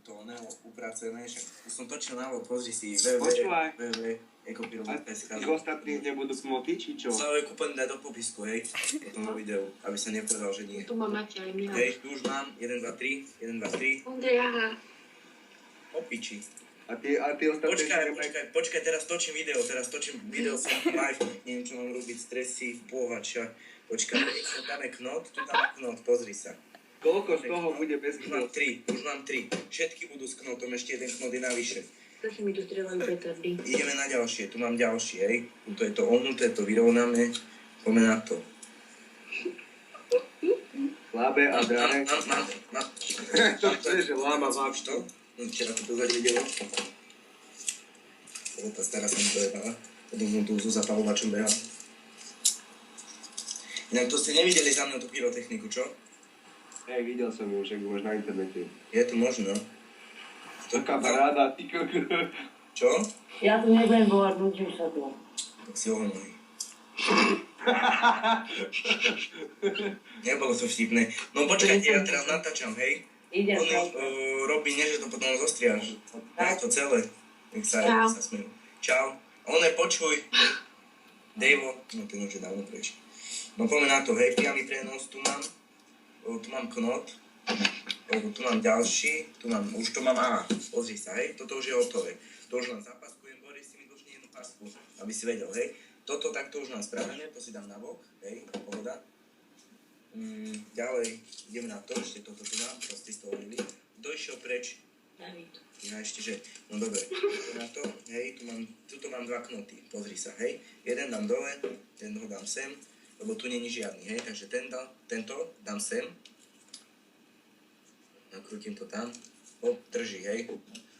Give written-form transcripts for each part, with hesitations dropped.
to upracené, však už som točil návod, pozri si, Počúvaj. www.ekopyrovatka.sk. Ich ostatní nebudú smoty, či čo? Celé kúpeň daj do popisku, hej, potom do videu, aby sa nepovedal, že nie. Tu mám Matia, aj mňa. Hej, tu už mám, 1, 2, 3, 1, 2, 3. Ondrej, aha. Opiči. A ty ostatní... Počkaj, teraz točím video som live, neviem, čo mám robiť, stresy, pohača. Počkaj, tu dáme knot, pozri sa. Koľko z toho bude bez knot? Už mám 3. Všetky budú s knotom, ešte jeden knot je navyše. Zase mi tu strieľajú petardy. Ideme na ďalšie, tu mám ďalšie, hej. Tu je to ohnuté, to vyrovnáme. Poďme na to. Slabé a drahé. Mám. To je, že láma váš to? Včera to zať videlo. Tá stará sa mi to jebala. Potom som tu so zapalovačom behal. Inak to ste nevideli za mnou tú pyrotechniku, čo? Hej, videl som ju, však máš na internete. Je to možno. Taká paráda, ty koko. Čo? Ja tu nebudem volať, nudím sa tu. Tak si ohoňuj. Nebolo to vtipné. No počkajte, ja teraz natáčam, hej? Idem. On robí, nie, že to potom zostriaš. Tak to celé. Nech sa smejú. Čau. One, počuj. Dejvo. No ten už je dávno preč. No poďme na to, hej, priamy prenos, tu mám knot, tu mám ďalší, už to mám, pozri sa, hej, toto už je hotové. To už len zapaskujem, Boris si mi dlžne jednu pasku, aby si vedel, hej. Toto takto už mám spravené, to si dám na bok, hej, pohoda. Ďalej, idem na to, ešte toto tu mám, čo ste z toho videli. Kto išiel preč? David. Ja ešte, že, no dobre, na to, hej, tuto mám 2 knoty, pozri sa, hej. Jeden dám dole, ten ho dám sem, lebo tu není žiadny, hej, takže tento dám sem, nakrútim to tam, drží, hej,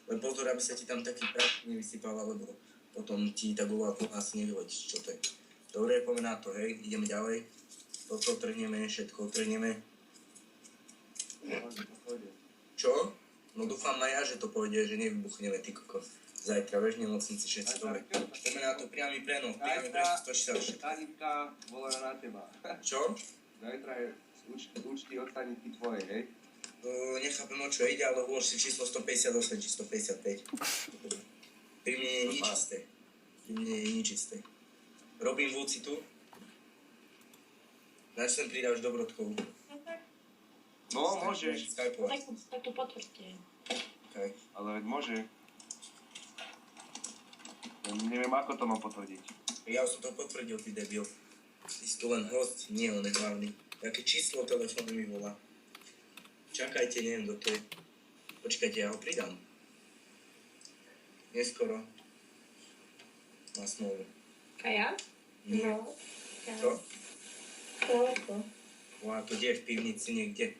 len pozor, aby sa ti tam taký prach nevysypal, alebo potom ti tá gula asi nevyhodíš, čo to je. Dobre, poďme na to, hej, ideme ďalej, toto trhneme, všetko trhneme. Čo? No dúfam aj ja, že to pôjde, že nevybuchneme, ty koko. Zajtra, vieš, nemocnici všetci dobre. Poďme na to priamy prenos, 146. Tanivka volá na teba. Čo? Zajtra je účty od Tanivky tvoje, hej? Nechápem, o čo ide, ale ulož si číslo 158 či 155. Pri mne je nič isté. Robím vúci tu. Nač sem pridáš Dobrodkovú. No, môžeš. Skypovať. Tak to potvrďte. Okay. Ale veď môže. Ja neviem, ako to mám potvrdiť. Ja som to potvrdil, ty debil. Ty si tu len host, nie on je hlavný. Jaké číslo telefónu mi volá? Čakajte, neviem, kto to je. Počkajte, ja ho pridám. Neskoro. Na smolu. A ja? Nie. No. Čo? Koľko? To kde je v pivnici niekde?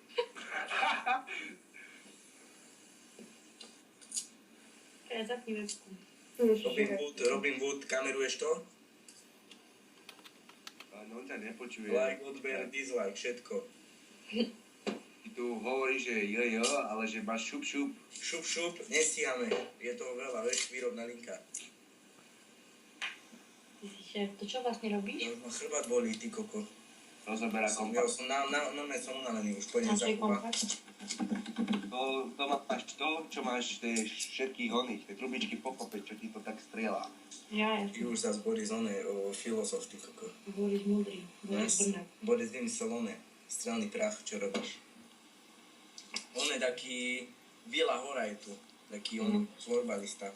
Ja zapni webku. Robím wood, kameruješ to? No, on ťa nepočuje. Like, odber, dislike, všetko. Ty tu hovoríš, že jo, ale že máš šup. Šup, nestíhame. Je toho veľa, vieš, výrobná linka. Ty si šéf, to čo vlastne robíš? Ja už ma chrbát bolí, ty koko. Rozoberá Ja kompas. som som unavený, už pôjdem Máš aj zakúpať. kompas? To máš to, čo máš tie všetkých oných, tie trubičky pokope, čo ti to tak strieľa. Ja, Ty už zase Boris filozof, ty koko. Boris múdry. Boris Brnak. Boris vymyslel strelný prach, čo robíš. On je taký, Biela hora je tu, taký on florbalista.